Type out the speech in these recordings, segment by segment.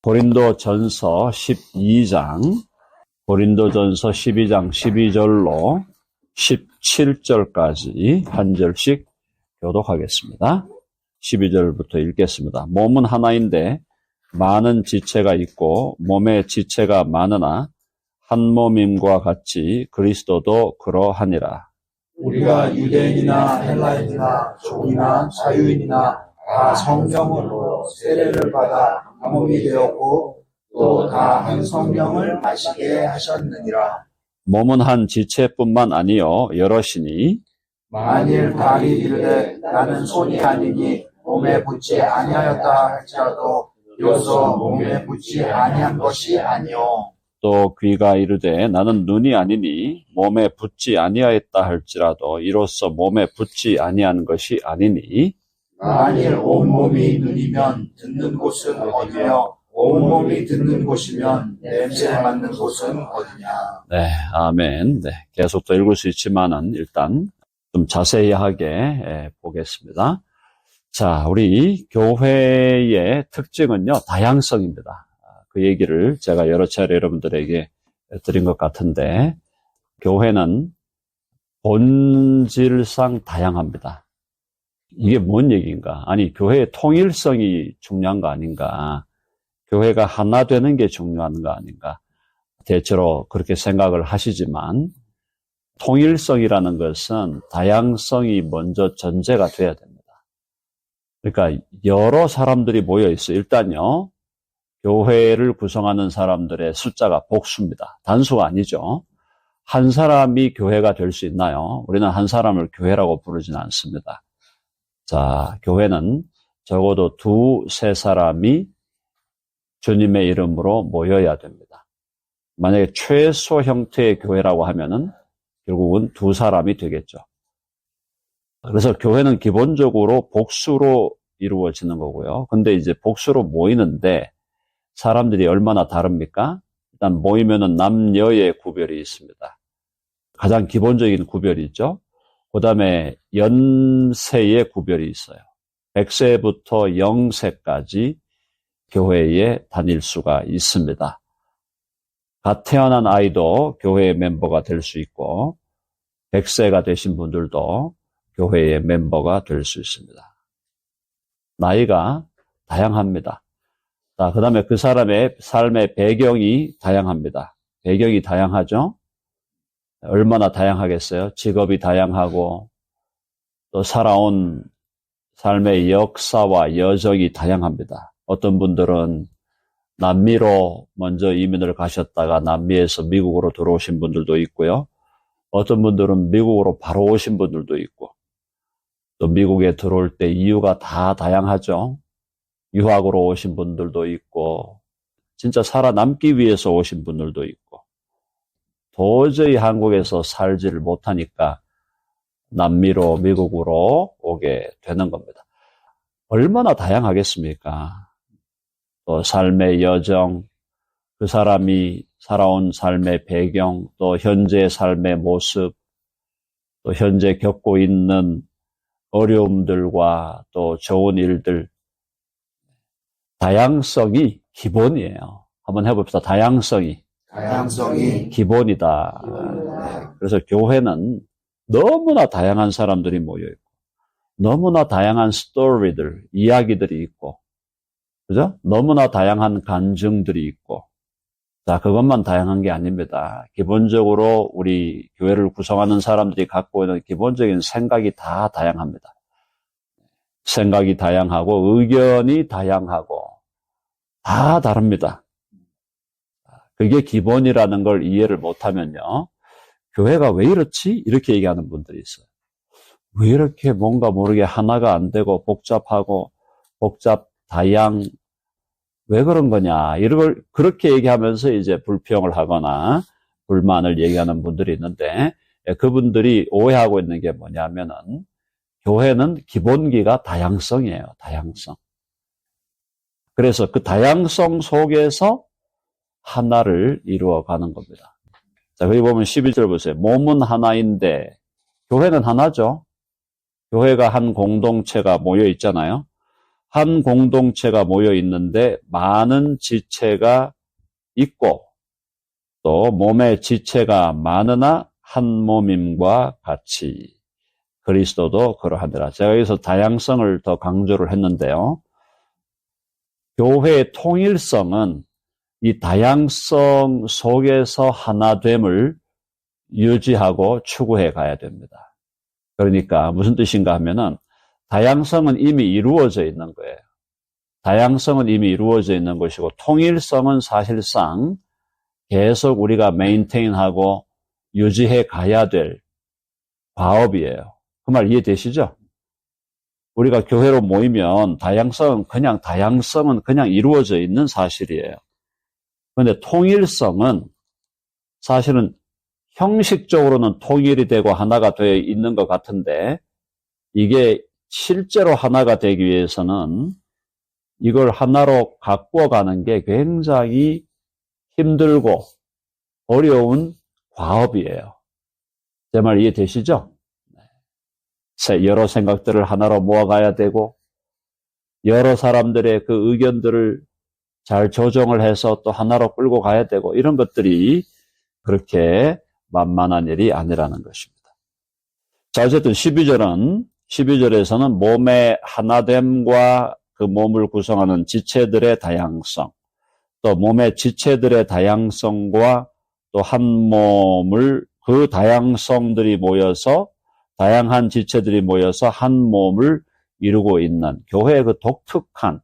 고린도전서 12장, 고린도전서 12장 12절로 17절까지 한 절씩 교독하겠습니다. 12절부터 읽겠습니다. 몸은 하나인데 많은 지체가 있고 몸에 지체가 많으나 한 몸임과 같이 그리스도도 그러하니라. 우리가 유대인이나 헬라인이나 종이나 자유인이나 다 성령으로 세례를 받아 한 몸이 되었고 또 다 한 성령을 마시게 하셨느니라. 몸은 한 지체뿐만 아니요 여럿이니 만일 발이 이르되 나는 손이 아니니 몸에 붙지 아니하였다 할지라도 비로소 몸에 붙지 아니한 것이 아니요. 또 귀가 이르되 나는 눈이 아니니 몸에 붙지 아니하였다 할지라도 이로써 몸에 붙지 아니한 것이 아니니 만일 온몸이 눈이면 듣는 곳은 어디며 온몸이 듣는 곳이면 냄새 맡는 곳은 어디냐. 네, 아멘. 네, 계속 더 읽을 수 있지만은 일단 좀 자세하게 보겠습니다. 자, 우리 교회의 특징은요, 다양성입니다. 그 얘기를 제가 여러 차례 여러분들에게 드린 것 같은데, 교회는 본질상 다양합니다. 이게 뭔 얘기인가? 아니, 교회의 통일성이 중요한 거 아닌가? 교회가 하나 되는 게 중요한 거 아닌가? 대체로 그렇게 생각을 하시지만, 통일성이라는 것은 다양성이 먼저 전제가 돼야 됩니다. 그러니까 여러 사람들이 모여 있어요. 일단요, 교회를 구성하는 사람들의 숫자가 복수입니다. 단수가 아니죠. 한 사람이 교회가 될 수 있나요? 우리는 한 사람을 교회라고 부르지는 않습니다. 자, 교회는 적어도 두세 사람이 주님의 이름으로 모여야 됩니다. 만약에 최소 형태의 교회라고 하면은 결국은 두 사람이 되겠죠. 그래서 교회는 기본적으로 복수로 이루어지는 거고요. 근데 이제 복수로 모이는데 사람들이 얼마나 다릅니까? 일단 모이면은 남녀의 구별이 있습니다. 가장 기본적인 구별이 있죠. 그 다음에 연세의 구별이 있어요. 100세부터 0세까지 교회에 다닐 수가 있습니다. 갓 태어난 아이도 교회의 멤버가 될 수 있고 100세가 되신 분들도 교회의 멤버가 될 수 있습니다. 나이가 다양합니다. 자, 그 다음에 그 사람의 삶의 배경이 다양합니다. 배경이 다양하죠? 얼마나 다양하겠어요? 직업이 다양하고 또 살아온 삶의 역사와 여정이 다양합니다. 어떤 분들은 남미로 먼저 이민을 가셨다가 남미에서 미국으로 들어오신 분들도 있고요. 어떤 분들은 미국으로 바로 오신 분들도 있고 또 미국에 들어올 때 이유가 다 다양하죠. 유학으로 오신 분들도 있고 진짜 살아남기 위해서 오신 분들도 있고 도저히 한국에서 살지를 못하니까 남미로 미국으로 오게 되는 겁니다. 얼마나 다양하겠습니까? 또 삶의 여정, 그 사람이 살아온 삶의 배경, 또 현재 삶의 모습, 또 현재 겪고 있는 어려움들과 또 좋은 일들, 다양성이 기본이에요. 한번 해봅시다. 다양성이 기본이다. 그래서 교회는 너무나 다양한 사람들이 모여있고, 너무나 다양한 스토리들, 이야기들이 있고, 그죠? 너무나 다양한 간증들이 있고, 자, 그것만 다양한 게 아닙니다. 기본적으로 우리 교회를 구성하는 사람들이 갖고 있는 기본적인 생각이 다 다양합니다. 생각이 다양하고, 의견이 다양하고, 다 다릅니다. 그게 기본이라는 걸 이해를 못하면요, 교회가 왜 이렇지? 이렇게 얘기하는 분들이 있어요. 왜 이렇게 뭔가 모르게 하나가 안 되고 복잡하고 다양, 왜 그런 거냐, 이런 걸 그렇게 얘기하면서 이제 불평을 하거나 불만을 얘기하는 분들이 있는데, 그분들이 오해하고 있는 게 뭐냐면은, 교회는 기본기가 다양성이에요, 다양성. 그래서 그 다양성 속에서 하나를 이루어가는 겁니다. 자, 거기 보면 11절 보세요. 몸은 하나인데, 교회는 하나죠. 교회가 한 공동체가 모여 있잖아요. 한 공동체가 모여 있는데 많은 지체가 있고 또 몸의 지체가 많으나 한 몸임과 같이 그리스도도 그러하더라. 제가 여기서 다양성을 더 강조를 했는데요. 교회의 통일성은 이 다양성 속에서 하나됨을 유지하고 추구해 가야 됩니다. 그러니까 무슨 뜻인가 하면은 다양성은 이미 이루어져 있는 거예요. 다양성은 이미 이루어져 있는 것이고 통일성은 사실상 계속 우리가 메인테인하고 유지해 가야 될 과업이에요. 그 말 이해되시죠? 우리가 교회로 모이면 다양성은 그냥 이루어져 있는 사실이에요. 그런데 통일성은 사실은 형식적으로는 통일이 되고 하나가 되어 있는 것 같은데 이게 실제로 하나가 되기 위해서는 이걸 하나로 가꾸어 가는 게 굉장히 힘들고 어려운 과업이에요. 제 말 이해되시죠? 여러 생각들을 하나로 모아가야 되고 여러 사람들의 그 의견들을 잘 조정을 해서 또 하나로 끌고 가야 되고 이런 것들이 그렇게 만만한 일이 아니라는 것입니다. 자, 어쨌든 12절에서는 몸의 하나됨과 그 몸을 구성하는 지체들의 다양성, 또 몸의 지체들의 다양성과 또 한 몸을 그 다양성들이 모여서 다양한 지체들이 모여서 한 몸을 이루고 있는 교회의 그 독특한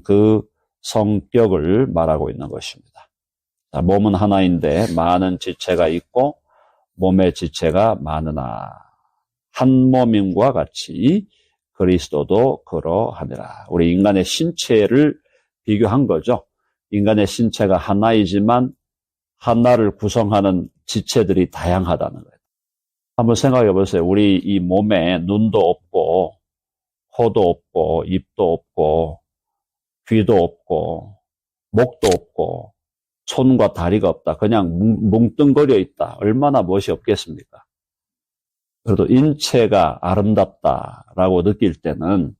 그 성격을 말하고 있는 것입니다. 자, 몸은 하나인데 많은 지체가 있고 몸의 지체가 많으나 한 몸임과 같이 그리스도도 그러하니라. 우리 인간의 신체를 비교한 거죠. 인간의 신체가 하나이지만 하나를 구성하는 지체들이 다양하다는 거예요. 한번 생각해 보세요. 우리 이 몸에 눈도 없고 코도 없고 입도 없고 귀도 없고 목도 없고 손과 다리가 없다. 그냥 뭉뚱거려 있다. 얼마나 멋이 없겠습니까? 그래도 인체가 아름답다라고 느낄 때는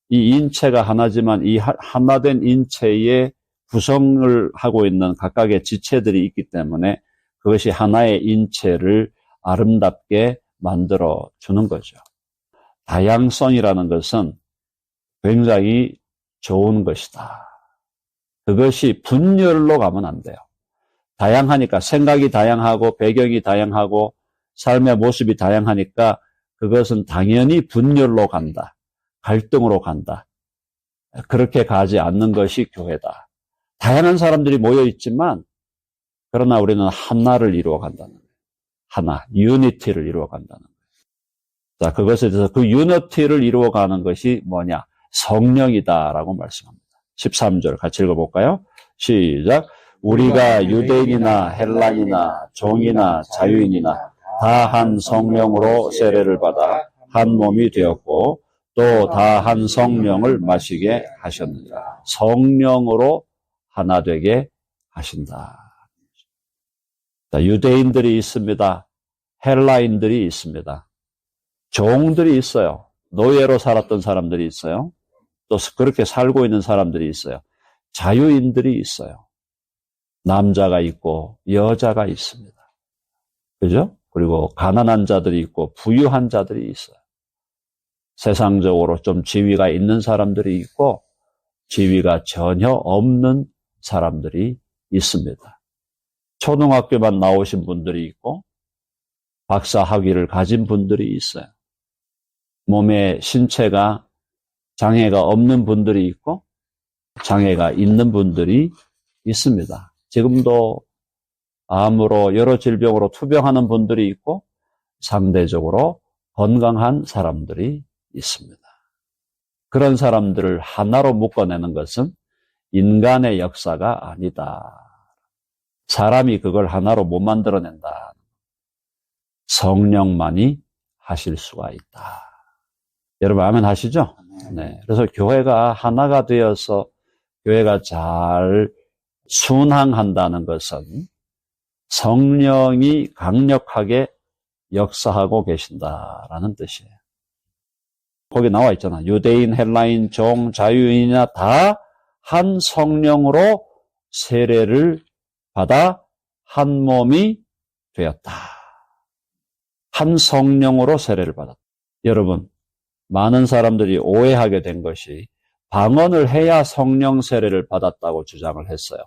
이 인체가 하나지만 이 하나된 인체의 구성을 하고 있는 각각의 지체들이 있기 때문에 그것이 하나의 인체를 아름답게 만들어 주는 거죠. 다양성이라는 것은 굉장히 좋은 것이다. 그것이 분열로 가면 안 돼요. 다양하니까 생각이 다양하고 배경이 다양하고 삶의 모습이 다양하니까 그것은 당연히 분열로 간다. 갈등으로 간다. 그렇게 가지 않는 것이 교회다. 다양한 사람들이 모여 있지만 그러나 우리는 하나를 이루어 간다는 거예요. 하나, 유니티를 이루어 간다는 거예요. 자, 그것에 대해서 그 유니티를 이루어 가는 것이 뭐냐? 성령이다라고 말씀합니다. 13절 같이 읽어볼까요? 시작. 우리가 유대인이나 헬란이나 종이나 자유인이나 다 한 성령으로 세례를 받아 한 몸이 되었고 또 다 한 성령을 마시게 하셨느니라. 성령으로 하나 되게 하신다. 자, 유대인들이 있습니다. 헬라인들이 있습니다. 종들이 있어요. 노예로 살았던 사람들이 있어요. 또 그렇게 살고 있는 사람들이 있어요. 자유인들이 있어요. 남자가 있고 여자가 있습니다. 그죠? 그리고 가난한 자들이 있고 부유한 자들이 있어요. 세상적으로 좀 지위가 있는 사람들이 있고 지위가 전혀 없는 사람들이 있습니다. 초등학교만 나오신 분들이 있고 박사 학위를 가진 분들이 있어요. 몸의 신체가 장애가 없는 분들이 있고 장애가 있는 분들이 있습니다. 지금도 암으로 여러 질병으로 투병하는 분들이 있고 상대적으로 건강한 사람들이 있습니다. 그런 사람들을 하나로 묶어내는 것은 인간의 역사가 아니다. 사람이 그걸 하나로 못 만들어낸다. 성령만이 하실 수가 있다. 여러분 아멘 하시죠? 네. 그래서 교회가 하나가 되어서 교회가 잘 순항한다는 것은 성령이 강력하게 역사하고 계신다라는 뜻이에요. 거기 나와 있잖아. 유대인, 헬라인, 종, 자유인이나 다 한 성령으로 세례를 받아 한 몸이 되었다. 한 성령으로 세례를 받았다. 여러분, 많은 사람들이 오해하게 된 것이 방언을 해야 성령 세례를 받았다고 주장을 했어요.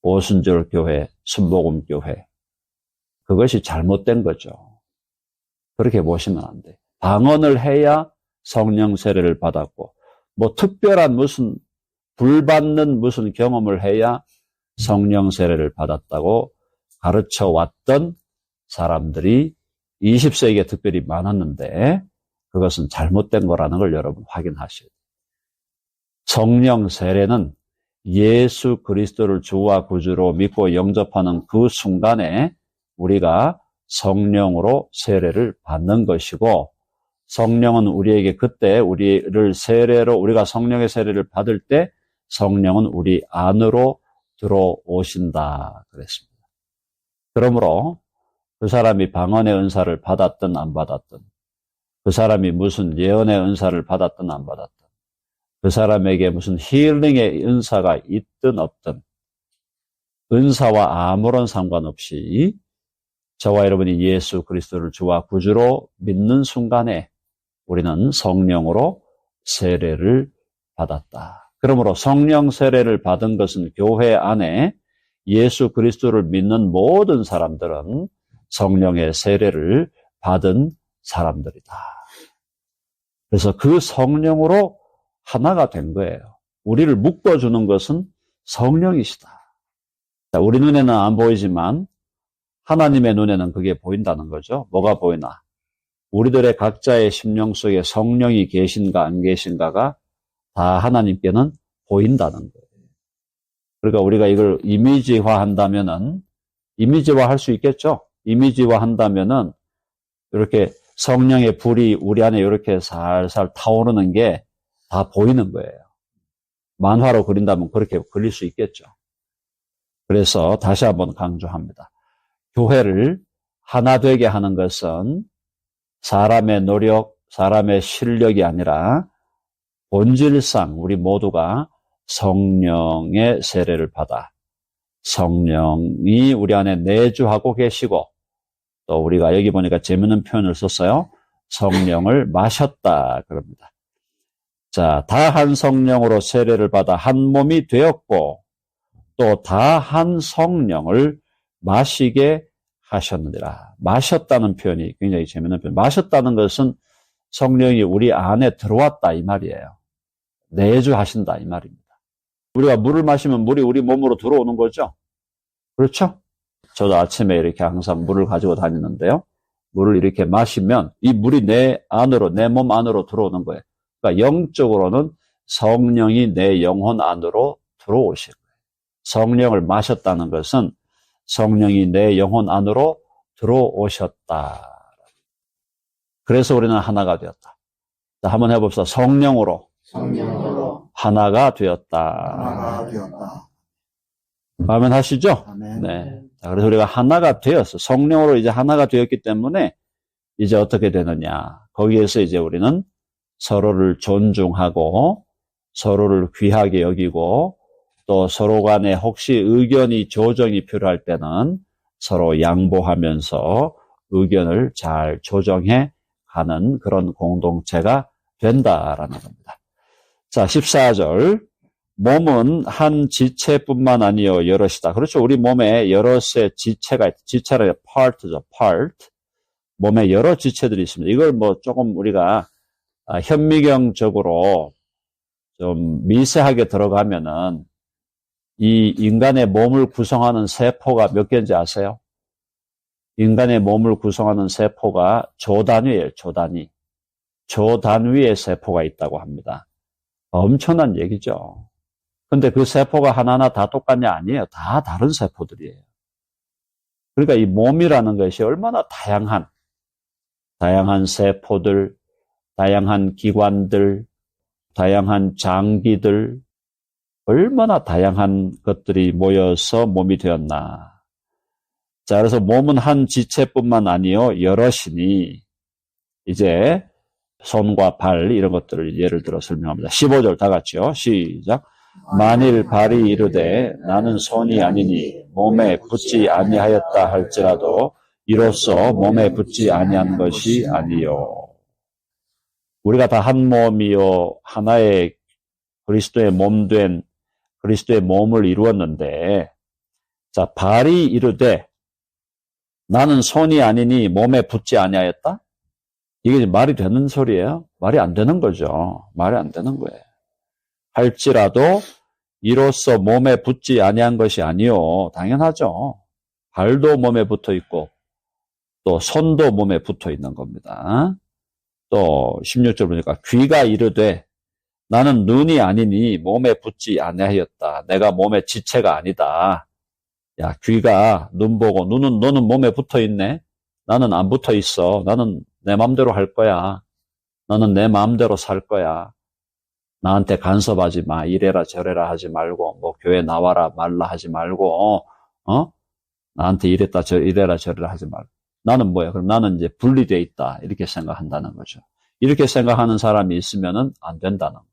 오순절 교회, 순복음 교회. 그것이 잘못된 거죠. 그렇게 보시면 안 돼. 방언을 해야 성령 세례를 받았고, 뭐 특별한 무슨 불받는 무슨 경험을 해야 성령 세례를 받았다고 가르쳐 왔던 사람들이 20세기에 특별히 많았는데 그것은 잘못된 거라는 걸 여러분 확인하셔야 돼요. 성령 세례는 예수 그리스도를 주와 구주로 믿고 영접하는 그 순간에 우리가 성령으로 세례를 받는 것이고, 성령은 우리에게 그때 우리를 세례로, 우리가 성령의 세례를 받을 때 성령은 우리 안으로 들어오신다 그랬습니다. 그러므로 그 사람이 방언의 은사를 받았든 안 받았든, 그 사람이 무슨 예언의 은사를 받았든 안 받았든, 그 사람에게 무슨 힐링의 은사가 있든 없든 은사와 아무런 상관없이 저와 여러분이 예수 그리스도를 주와 구주로 믿는 순간에 우리는 성령으로 세례를 받았다. 그러므로 성령 세례를 받은 것은 교회 안에 예수 그리스도를 믿는 모든 사람들은 성령의 세례를 받은 사람들이다. 그래서 그 성령으로 하나가 된 거예요. 우리를 묶어주는 것은 성령이시다. 우리 눈에는 안 보이지만 하나님의 눈에는 그게 보인다는 거죠. 뭐가 보이나? 우리들의 각자의 심령 속에 성령이 계신가 안 계신가가 다 하나님께는 보인다는 거예요. 그러니까 우리가 이걸 이미지화 한다면은, 이미지화 할 수 있겠죠? 이미지화 한다면은 이렇게 성령의 불이 우리 안에 이렇게 살살 타오르는 게 다 보이는 거예요. 만화로 그린다면 그렇게 그릴 수 있겠죠. 그래서 다시 한번 강조합니다. 교회를 하나 되게 하는 것은 사람의 노력, 사람의 실력이 아니라 본질상 우리 모두가 성령의 세례를 받아 성령이 우리 안에 내주하고 계시고, 또 우리가 여기 보니까 재밌는 표현을 썼어요. 성령을 마셨다 그럽니다. 자, 다 한 성령으로 세례를 받아 한 몸이 되었고, 또 다 한 성령을 마시게 하셨느니라. 마셨다는 표현이 굉장히 재밌는 표현. 마셨다는 것은 성령이 우리 안에 들어왔다 이 말이에요. 내주하신다 이 말입니다. 우리가 물을 마시면 물이 우리 몸으로 들어오는 거죠. 그렇죠? 저도 아침에 이렇게 항상 물을 가지고 다니는데요. 물을 이렇게 마시면 이 물이 내 안으로, 내 몸 안으로 들어오는 거예요. 그러니까 영적으로는 성령이 내 영혼 안으로 들어오신 거예요. 성령을 마셨다는 것은 성령이 내 영혼 안으로 들어오셨다. 그래서 우리는 하나가 되었다. 자, 한번 해봅시다. 성령으로 하나가 되었다. 아멘 하시죠? 아멘. 네. 자, 그래서 우리가 하나가 되었어. 성령으로 이제 하나가 되었기 때문에 이제 어떻게 되느냐. 거기에서 이제 우리는 서로를 존중하고 서로를 귀하게 여기고 또 서로 간에 혹시 의견이 조정이 필요할 때는 서로 양보하면서 의견을 잘 조정해 가는 그런 공동체가 된다라는 겁니다. 자, 14절. 몸은 한 지체뿐만 아니요 여럿이다. 그렇죠. 우리 몸에 여럿의 지체가 있다. 지체라 part죠. part. 몸에 여러 지체들이 있습니다. 이걸 뭐 조금 우리가 현미경적으로 좀 미세하게 들어가면은 이 인간의 몸을 구성하는 세포가 몇 개인지 아세요? 인간의 몸을 구성하는 세포가 조단위예요. 조단위. 조단위의 세포가 있다고 합니다. 엄청난 얘기죠. 근데 그 세포가 하나하나 다 똑같냐? 아니에요. 다 다른 세포들이에요. 그러니까 이 몸이라는 것이 얼마나 다양한 세포들, 다양한 기관들, 다양한 장기들, 얼마나 다양한 것들이 모여서 몸이 되었나. 자, 그래서 몸은 한 지체뿐만 아니요 여럿이니 이제 손과 발 이런 것들을 예를 들어 설명합니다. 15절 다 같이요. 시작. 만일 발이 이르되 나는 손이 아니니 몸에 붙지 아니하였다 할지라도 이로써 몸에 붙지 아니한 것이 아니요. 우리가 다 한 몸이요 하나의 그리스도의 몸 된 그리스도의 몸을 이루었는데, 자, 발이 이르되 나는 손이 아니니 몸에 붙지 아니하였다? 이게 말이 되는 소리예요? 말이 안 되는 거죠. 말이 안 되는 거예요. 할지라도 이로써 몸에 붙지 아니한 것이 아니요. 당연하죠. 발도 몸에 붙어 있고 또 손도 몸에 붙어 있는 겁니다. 또 16절 보니까 귀가 이르되 나는 눈이 아니니 몸에 붙지 아니하였다. 내가 몸의 지체가 아니다. 야, 귀가 눈 보고 너는 몸에 붙어 있네. 나는 안 붙어 있어. 나는 내 마음대로 할 거야. 나는 내 마음대로 살 거야. 나한테 간섭하지 마. 이래라 저래라 하지 말고 뭐 교회 나와라 말라 하지 말고 나한테 이래라 저래라 하지 말고. 나는 뭐야? 그럼 나는 이제 분리되어 있다. 이렇게 생각한다는 거죠. 이렇게 생각하는 사람이 있으면은 안 된다는 거예요.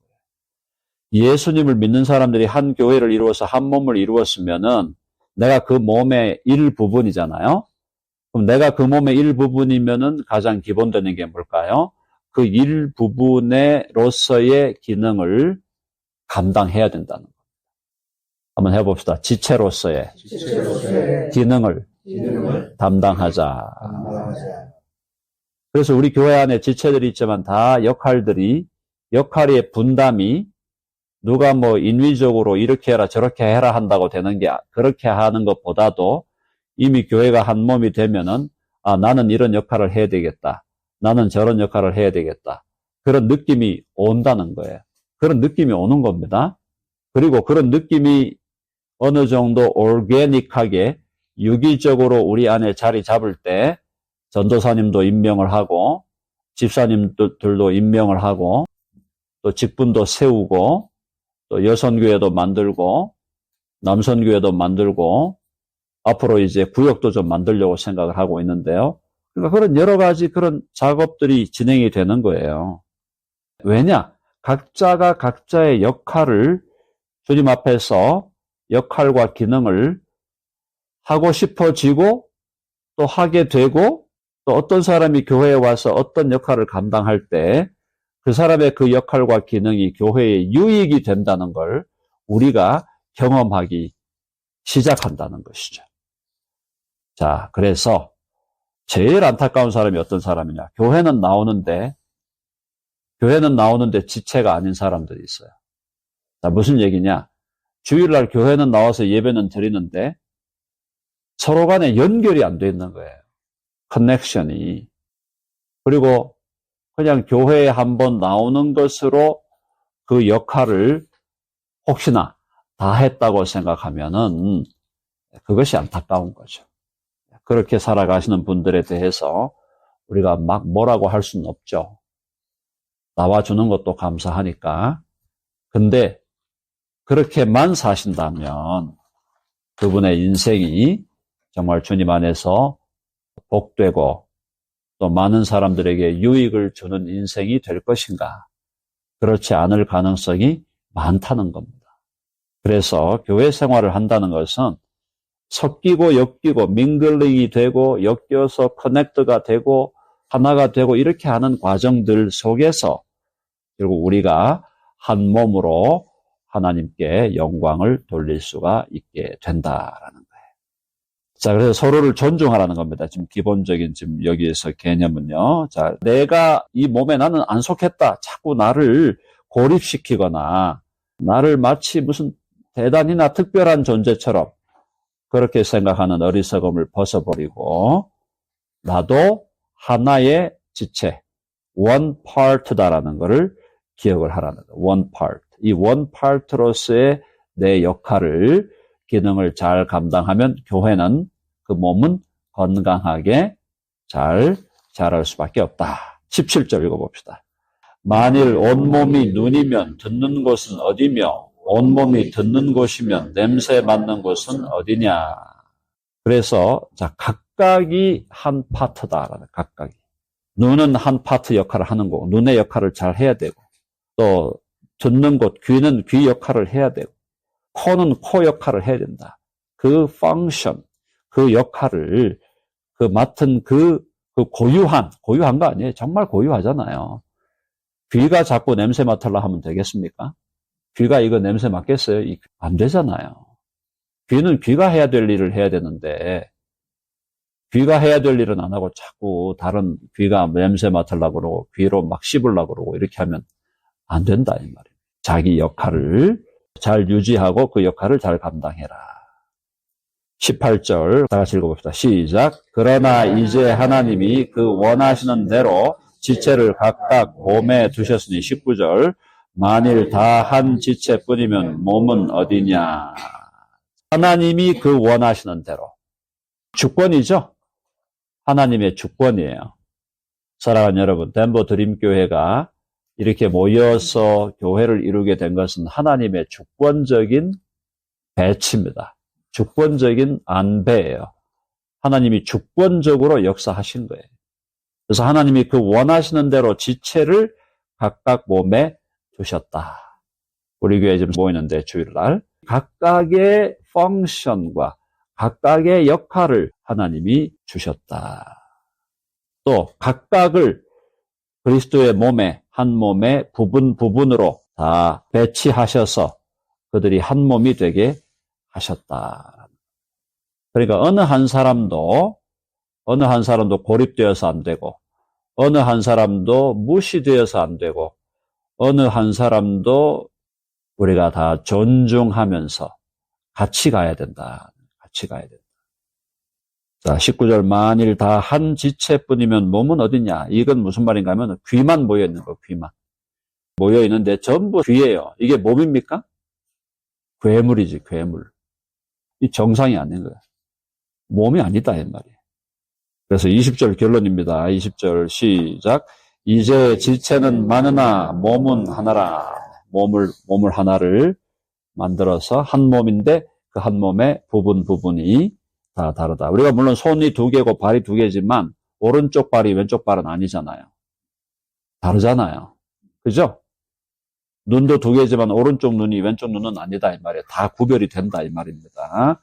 예수님을 믿는 사람들이 한 교회를 이루어서 한 몸을 이루었으면은 내가 그 몸의 일부분이잖아요. 그럼 내가 그 몸의 일부분이면은 가장 기본되는 게 뭘까요? 그 일부분으로서의 기능을 감당해야 된다는 거예요. 한번 해봅시다. 지체로서의 기능을 담당하자. 그래서 우리 교회 안에 지체들이 있지만 다 역할의 분담이 누가 뭐 인위적으로 이렇게 해라 저렇게 해라 한다고 되는 게 그렇게 하는 것보다도 이미 교회가 한 몸이 되면은 나는 이런 역할을 해야 되겠다. 나는 저런 역할을 해야 되겠다. 그런 느낌이 온다는 거예요. 그런 느낌이 오는 겁니다. 그리고 그런 느낌이 어느 정도 오르게닉하게 유기적으로 우리 안에 자리 잡을 때 전도사님도 임명을 하고 집사님들도 임명을 하고 또 직분도 세우고 또 여선교회도 만들고 남선교회도 만들고 앞으로 이제 구역도 좀 만들려고 생각을 하고 있는데요. 그러니까 그런 여러 가지 그런 작업들이 진행이 되는 거예요. 왜냐? 각자가 각자의 역할을 주님 앞에서 역할과 기능을 하고 싶어지고 또 하게 되고 또 어떤 사람이 교회에 와서 어떤 역할을 감당할 때 그 사람의 그 역할과 기능이 교회에 유익이 된다는 걸 우리가 경험하기 시작한다는 것이죠. 자, 그래서 제일 안타까운 사람이 어떤 사람이냐? 교회는 나오는데 지체가 아닌 사람들이 있어요. 자, 무슨 얘기냐? 주일날 교회는 나와서 예배는 드리는데 서로 간에 연결이 안 돼 있는 거예요. 커넥션이. 그리고 그냥 교회에 한번 나오는 것으로 그 역할을 혹시나 다 했다고 생각하면은 그것이 안타까운 거죠. 그렇게 살아가시는 분들에 대해서 우리가 막 뭐라고 할 수는 없죠. 나와주는 것도 감사하니까. 근데 그렇게만 사신다면 그분의 인생이 정말 주님 안에서 복되고 또 많은 사람들에게 유익을 주는 인생이 될 것인가? 그렇지 않을 가능성이 많다는 겁니다. 그래서 교회 생활을 한다는 것은 섞이고 엮이고 밍글링이 되고 엮여서 커넥트가 되고 하나가 되고 이렇게 하는 과정들 속에서 결국 우리가 한 몸으로 하나님께 영광을 돌릴 수가 있게 된다라는 거예요. 자, 그래서 서로를 존중하라는 겁니다. 지금 기본적인 지금 여기에서 개념은요. 자, 내가 이 몸에 나는 안 속했다. 자꾸 나를 고립시키거나 나를 마치 무슨 대단히나 특별한 존재처럼 그렇게 생각하는 어리석음을 벗어버리고 나도 하나의 지체, one part다라는 것을 기억을 하라는 거예요. one part. 이 one part로서의 내 역할을 기능을 잘 감당하면 교회는 그 몸은 건강하게 잘 자랄 수밖에 없다. 17절 읽어봅시다. 만일 온몸이 눈이면 듣는 곳은 어디며 온몸이 듣는 곳이면 냄새 맡는 곳은 어디냐. 그래서 자 각각이 한 파트다. 각각이. 눈은 한 파트 역할을 하는 거고, 눈의 역할을 잘 해야 되고, 또 듣는 곳, 귀는 귀 역할을 해야 되고, 코는 코 역할을 해야 된다. 그 펑션, 그 역할을 맡은 고유한 거 아니에요. 정말 고유하잖아요. 귀가 자꾸 냄새 맡으려 하면 되겠습니까? 귀가 이거 냄새 맡겠어요? 안 되잖아요. 귀는 귀가 해야 될 일을 해야 되는데, 귀가 해야 될 일은 안 하고 자꾸 다른 귀가 냄새 맡으려고 그러고, 귀로 막 씹으려고 그러고, 이렇게 하면 안 된다, 이 말이에요. 자기 역할을 잘 유지하고 그 역할을 잘 감당해라. 18절 다 같이 읽어봅시다. 시작. 그러나 이제 하나님이 그 원하시는 대로 지체를 각각 몸에 두셨으니 19절 만일 다 한 지체뿐이면 몸은 어디냐. 하나님이 그 원하시는 대로. 주권이죠. 하나님의 주권이에요. 사랑하는 여러분, 덴버 드림교회가 이렇게 모여서 교회를 이루게 된 것은 하나님의 주권적인 배치입니다. 주권적인 안배예요. 하나님이 주권적으로 역사하신 거예요. 그래서 하나님이 그 원하시는 대로 지체를 각각 몸에 두셨다. 우리 교회 지금 모이는데 주일날 각각의 펑션과 각각의 역할을 하나님이 주셨다. 또 각각을 그리스도의 몸에 한 몸의 부분으로 다 배치하셔서 그들이 한 몸이 되게 하셨다. 그러니까 어느 한 사람도 고립되어서 안 되고, 어느 한 사람도 무시되어서 안 되고, 어느 한 사람도 우리가 다 존중하면서 같이 가야 된다. 같이 가야 된다. 자, 19절 만일 다 한 지체뿐이면 몸은 어디냐? 이건 무슨 말인가 하면 귀만 모여있는 거, 귀만. 모여있는데 전부 귀예요. 이게 몸입니까? 괴물이지, 괴물. 이 정상이 아닌 거야. 몸이 아니다, 이 말이에요. 그래서 20절 결론입니다. 20절 시작. 이제 지체는 많으나 몸은 하나라. 몸을 하나를 만들어서 한 몸인데 그 한 몸의 부분이 다 다르다. 우리가 물론 손이 두 개고 발이 두 개지만 오른쪽 발이 왼쪽 발은 아니잖아요. 다르잖아요. 그죠? 눈도 두 개지만 오른쪽 눈이 왼쪽 눈은 아니다 이 말이에요. 다 구별이 된다 이 말입니다.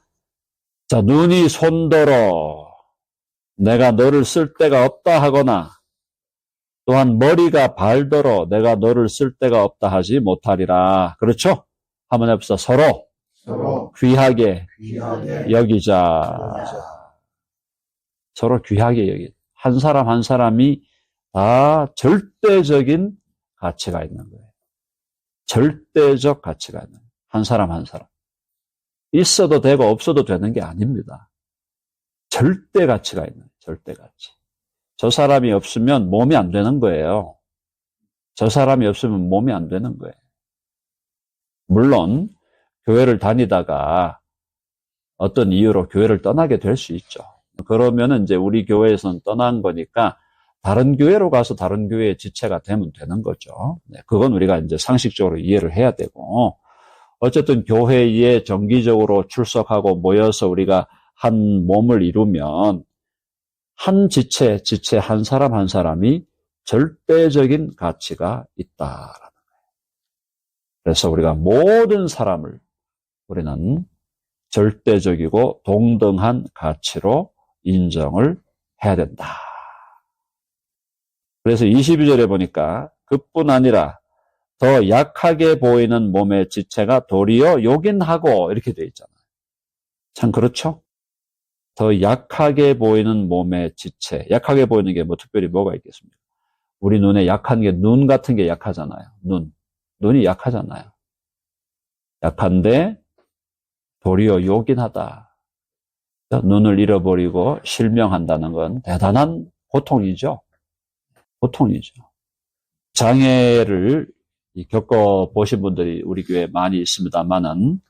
자, 눈이 손더러 내가 너를 쓸 데가 없다 하거나 또한 머리가 발더러 내가 너를 쓸 데가 없다 하지 못하리라. 그렇죠? 한번 해봅시다. 서로 귀하게 여기자. 서로 귀하게 여기자. 한 사람 한 사람이 다 절대적인 가치가 있는 거예요. 절대적 가치가 있는 거예요. 한 사람 한 사람. 있어도 되고 없어도 되는 게 아닙니다. 절대 가치가 있는 거예요. 절대 가치. 저 사람이 없으면 몸이 안 되는 거예요. 저 사람이 없으면 몸이 안 되는 거예요. 물론 교회를 다니다가 어떤 이유로 교회를 떠나게 될 수 있죠. 그러면은 이제 우리 교회에서는 떠난 거니까 다른 교회로 가서 다른 교회의 지체가 되면 되는 거죠. 네, 그건 우리가 이제 상식적으로 이해를 해야 되고, 어쨌든 교회에 정기적으로 출석하고 모여서 우리가 한 몸을 이루면 한 지체 한 사람 한 사람이 절대적인 가치가 있다라는 거예요. 그래서 우리가 모든 사람을 우리는 절대적이고 동등한 가치로 인정을 해야 된다. 그래서 22절에 보니까 그뿐 아니라 더 약하게 보이는 몸의 지체가 도리어 요긴하고 이렇게 돼 있잖아요. 참 그렇죠? 더 약하게 보이는 몸의 지체. 약하게 보이는 게 뭐 특별히 뭐가 있겠습니까? 우리 눈에 약한 게 눈 같은 게 약하잖아요. 눈이 약하잖아요. 약한데 도리어 요긴하다. 눈을 잃어버리고 실명한다는 건 대단한 고통이죠. 고통이죠. 장애를 겪어보신 분들이 우리 교회에 많이 있습니다만은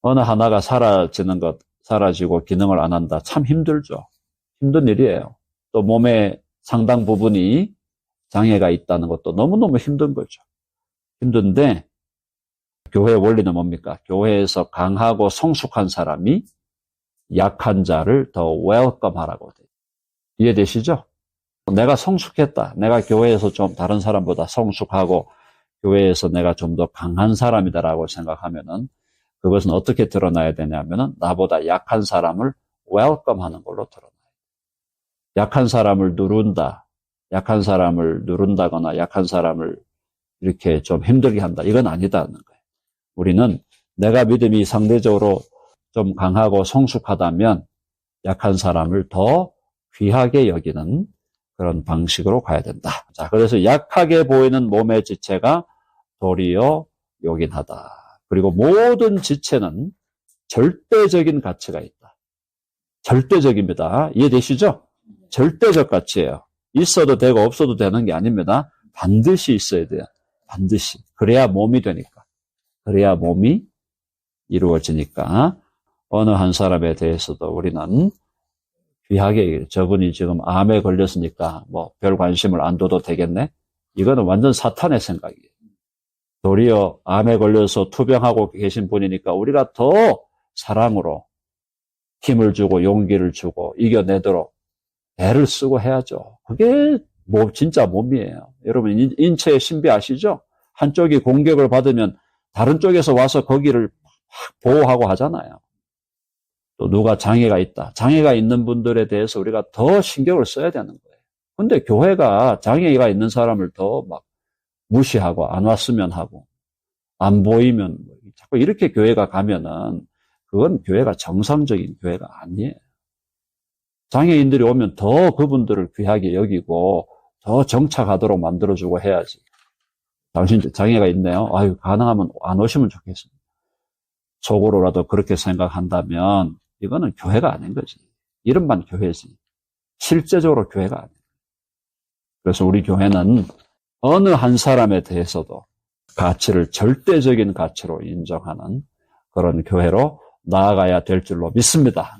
어느 하나가 사라지고 기능을 안 한다. 참 힘들죠. 힘든 일이에요. 또 몸의 상당 부분이 장애가 있다는 것도 너무너무 힘든 거죠. 힘든데 교회의 원리는 뭡니까? 교회에서 강하고 성숙한 사람이 약한 자를 더 웰컴하라고 돼요. 이해되시죠? 내가 성숙했다. 내가 교회에서 좀 다른 사람보다 성숙하고 교회에서 내가 좀 더 강한 사람이다라고 생각하면은 그것은 어떻게 드러나야 되냐면은 나보다 약한 사람을 웰컴하는 걸로 드러나요. 약한 사람을 누른다. 약한 사람을 누른다거나 약한 사람을 이렇게 좀 힘들게 한다. 이건 아니다는 거예요. 우리는 내가 믿음이 상대적으로 좀 강하고 성숙하다면 약한 사람을 더 귀하게 여기는 그런 방식으로 가야 된다. 자, 그래서 약하게 보이는 몸의 지체가 도리어 요긴하다. 그리고 모든 지체는 절대적인 가치가 있다. 절대적입니다. 이해되시죠? 절대적 가치예요. 있어도 되고 없어도 되는 게 아닙니다. 반드시 있어야 돼요. 반드시. 그래야 몸이 되니까. 그래야 몸이 이루어지니까 어느 한 사람에 대해서도 우리는 귀하게 저분이 지금 암에 걸렸으니까 뭐 별 관심을 안 둬도 되겠네? 이거는 완전 사탄의 생각이에요. 도리어 암에 걸려서 투병하고 계신 분이니까 우리가 더 사랑으로 힘을 주고 용기를 주고 이겨내도록 애를 쓰고 해야죠. 그게 진짜 몸이에요. 여러분 인체의 신비 아시죠? 한쪽이 공격을 받으면 다른 쪽에서 와서 거기를 보호하고 하잖아요. 또 누가 장애가 있다. 장애가 있는 분들에 대해서 우리가 더 신경을 써야 되는 거예요. 근데 교회가 장애가 있는 사람을 더 막 무시하고 안 왔으면 하고 안 보이면 자꾸 이렇게 교회가 가면은 그건 교회가 정상적인 교회가 아니에요. 장애인들이 오면 더 그분들을 귀하게 여기고 더 정착하도록 만들어주고 해야지. 당신 장애가 있네요. 아유, 가능하면 안 오시면 좋겠습니다. 속으로라도 그렇게 생각한다면 이거는 교회가 아닌 거지. 이름만 교회지. 실제적으로 교회가 아니에요. 그래서 우리 교회는 어느 한 사람에 대해서도 가치를 절대적인 가치로 인정하는 그런 교회로 나아가야 될 줄로 믿습니다.